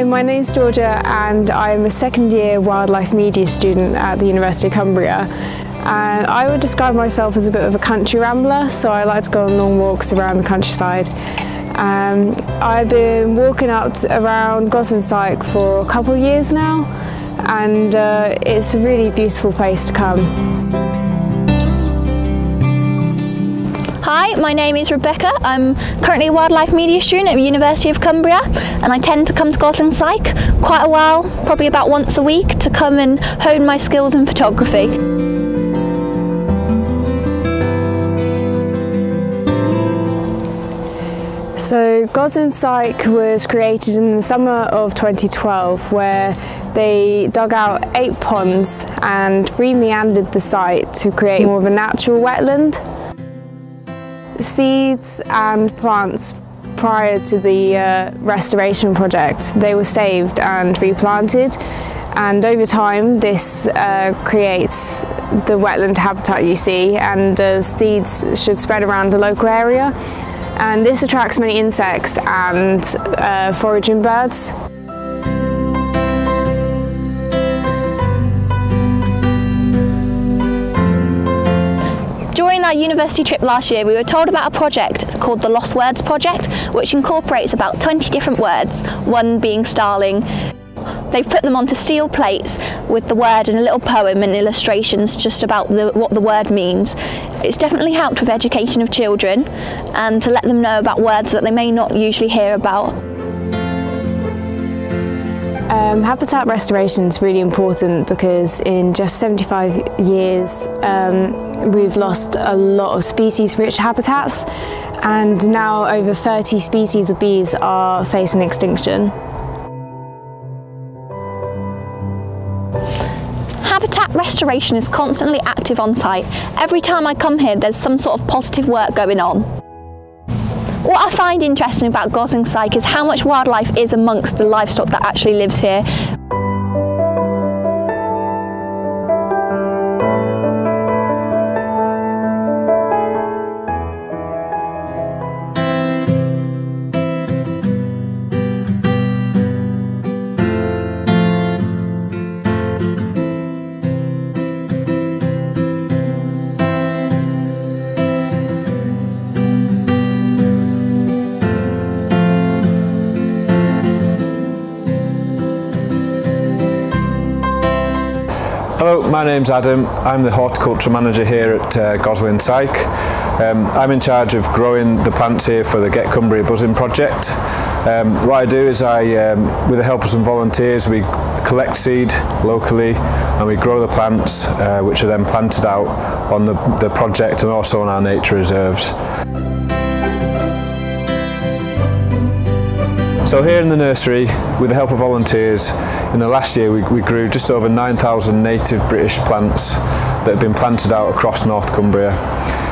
Hi, my name's Georgia and I'm a second year wildlife media student at the University of Cumbria. And I would describe myself as a bit of a country rambler, so I like to go on long walks around the countryside. I've been walking up around Goslin's Dyke for a couple of years now, and it's a really beautiful place to come. Hi, my name is Rebecca. I'm currently a wildlife media student at the University of Cumbria, and I tend to come to Goslin's Dyke quite a while, probably about once a week, to come and hone my skills in photography. So Goslin's Dyke was created in the summer of 2012, where they dug out 8 ponds and re-meandered the site to create more of a natural wetland. Seeds and plants prior to the restoration project, they were saved and replanted, and over time this creates the wetland habitat you see, and seeds should spread around the local area, and this attracts many insects and foraging birds. During our university trip last year, we were told about a project called the Lost Words Project, which incorporates about 20 different words, one being starling. They've put them onto steel plates with the word and a little poem and illustrations just about what the word means. It's definitely helped with education of children and to let them know about words that they may not usually hear about. Habitat restoration is really important because in just 75 years we've lost a lot of species-rich habitats, and now over 30 species of bees are facing extinction. Habitat restoration is constantly active on site. Every time I come here there's some sort of positive work going on. What I find interesting about Goslin's Dyke is how much wildlife is amongst the livestock that actually lives here. Hello, my name's Adam. I'm the horticulture manager here at Goslin's Dyke. I'm in charge of growing the plants here for the Get Cumbria Buzzing project. What I do is with the help of some volunteers, we collect seed locally and we grow the plants which are then planted out on the project and also on our nature reserves. So here in the nursery, with the help of volunteers, in the last year we grew just over 9,000 native British plants that have been planted out across North Cumbria.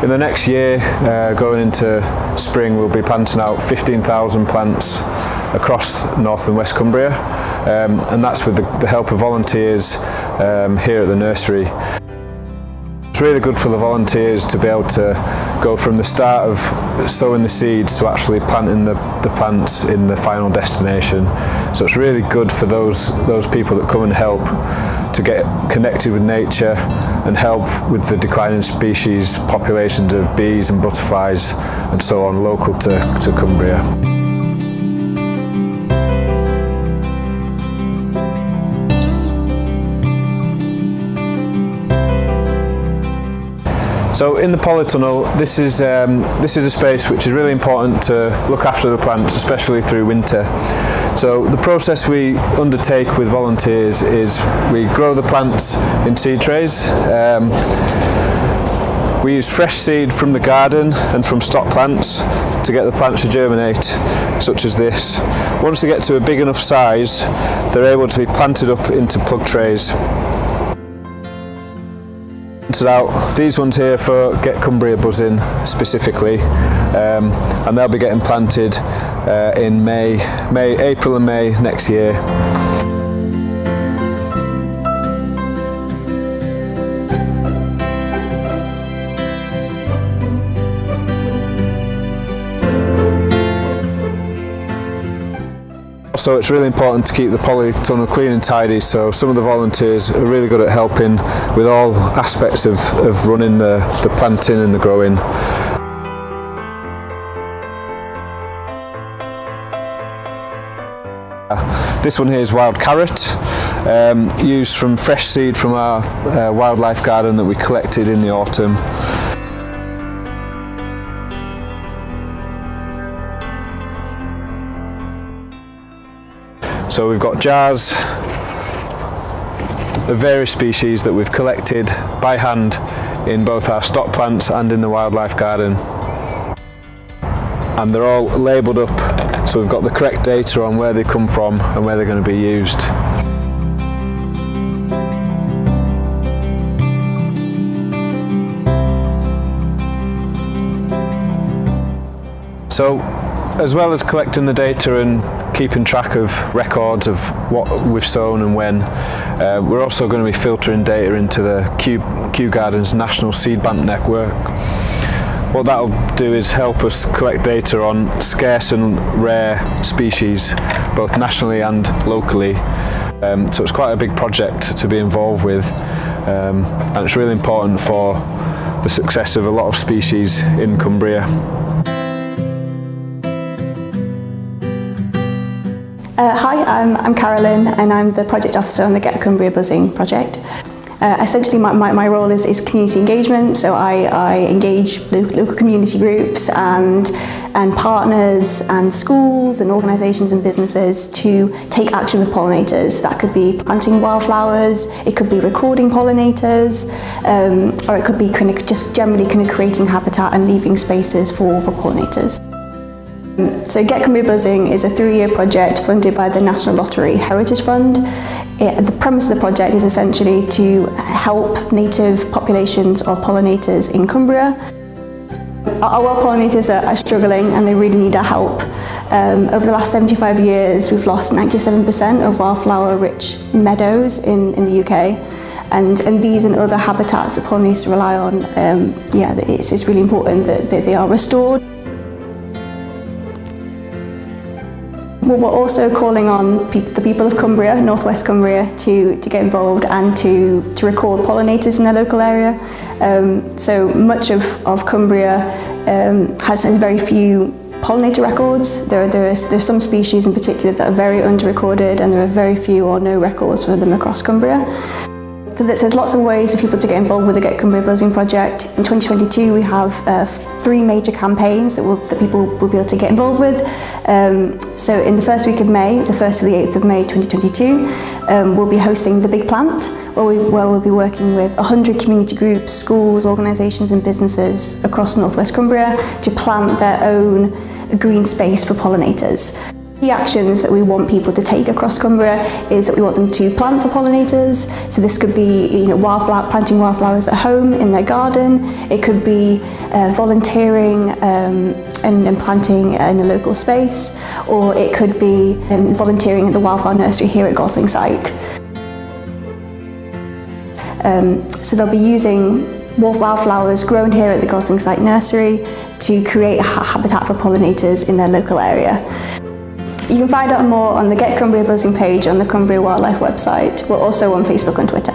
In the next year, going into spring, we'll be planting out 15,000 plants across North and West Cumbria, and that's with the help of volunteers here at the nursery. It's really good for the volunteers to be able to go from the start of sowing the seeds to actually planting the plants in the final destination. So it's really good for those people that come and help to get connected with nature and help with the declining species populations of bees and butterflies and so on local to Cumbria. So in the polytunnel, this is a space which is really important to look after the plants, especially through winter. So the process we undertake with volunteers is we grow the plants in seed trays. We use fresh seed from the garden and from stock plants to get the plants to germinate, such as this. Once they get to a big enough size, they're able to be planted up into plug trays. Out these ones here for Get Cumbria Buzzing specifically, and they'll be getting planted in April and May next year. So it's really important to keep the polytunnel clean and tidy, so some of the volunteers are really good at helping with all aspects of running the planting and the growing. This one here is wild carrot, used from fresh seed from our wildlife garden that we collected in the autumn. So we've got jars of various species that we've collected by hand in both our stock plants and in the wildlife garden. And they're all labelled up, so we've got the correct data on where they come from and where they're going to be used. So, as well as collecting the data and keeping track of records of what we've sown and when, we're also going to be filtering data into the Kew Gardens National Seed Bank Network. What that'll do is help us collect data on scarce and rare species, both nationally and locally. So it's quite a big project to be involved with, and it's really important for the success of a lot of species in Cumbria. Hi, I'm Carolyn and I'm the project officer on the Get Cumbria Buzzing project. Essentially my role is community engagement, so I engage local community groups and partners and schools and organisations and businesses to take action with pollinators. That could be planting wildflowers, it could be recording pollinators, or it could be just generally creating habitat and leaving spaces for pollinators. So Get Cumbria Buzzing is a 3-year project funded by the National Lottery Heritage Fund. The premise of the project is essentially to help native populations of pollinators in Cumbria. Our wild pollinators are struggling and they really need our help. Over the last 75 years we've lost 97% of wildflower-rich meadows in the UK. And these and other habitats that pollinators rely on, it's really important that they are restored. Well, we're also calling on the people of Cumbria, northwest Cumbria, to get involved and to record pollinators in their local area. So much of Cumbria has very few pollinator records. There's some species in particular that are very under-recorded, and there are very few or no records for them across Cumbria. So there's lots of ways for people to get involved with the Get Cumbria Buzzing project. In 2022 we have 3 major campaigns that people will be able to get involved with. So in the first week of May, the 1st to the 8th of May 2022, we'll be hosting The Big Plant, where we'll be working with 100 community groups, schools, organisations and businesses across northwest Cumbria to plant their own green space for pollinators. The actions that we want people to take across Cumbria is that we want them to plant for pollinators. So this could be planting wildflowers at home in their garden. It could be volunteering and planting in a local space, or it could be volunteering at the wildflower nursery here at Gosling Site. So they'll be using wildflowers grown here at the Gosling Site nursery to create a habitat for pollinators in their local area. You can find out more on the Get Cumbria Buzzing page on the Cumbria Wildlife website. We're also on Facebook and Twitter.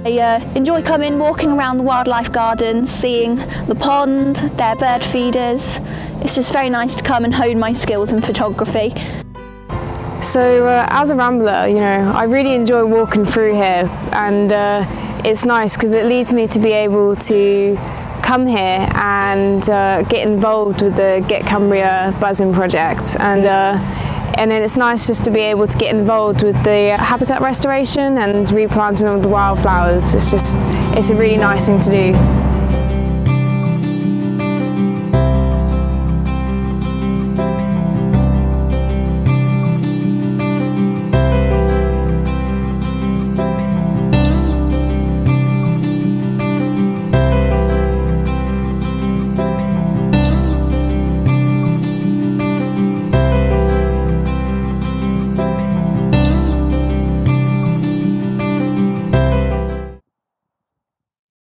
I enjoy walking around the wildlife gardens, seeing the pond, their bird feeders. It's just very nice to come and hone my skills in photography. So as a rambler, I really enjoy walking through here, and it's nice because it leads me to be able to come here and get involved with the Get Cumbria Buzzing project, and then it's nice just to be able to get involved with the habitat restoration and replanting of the wildflowers. It's a really nice thing to do.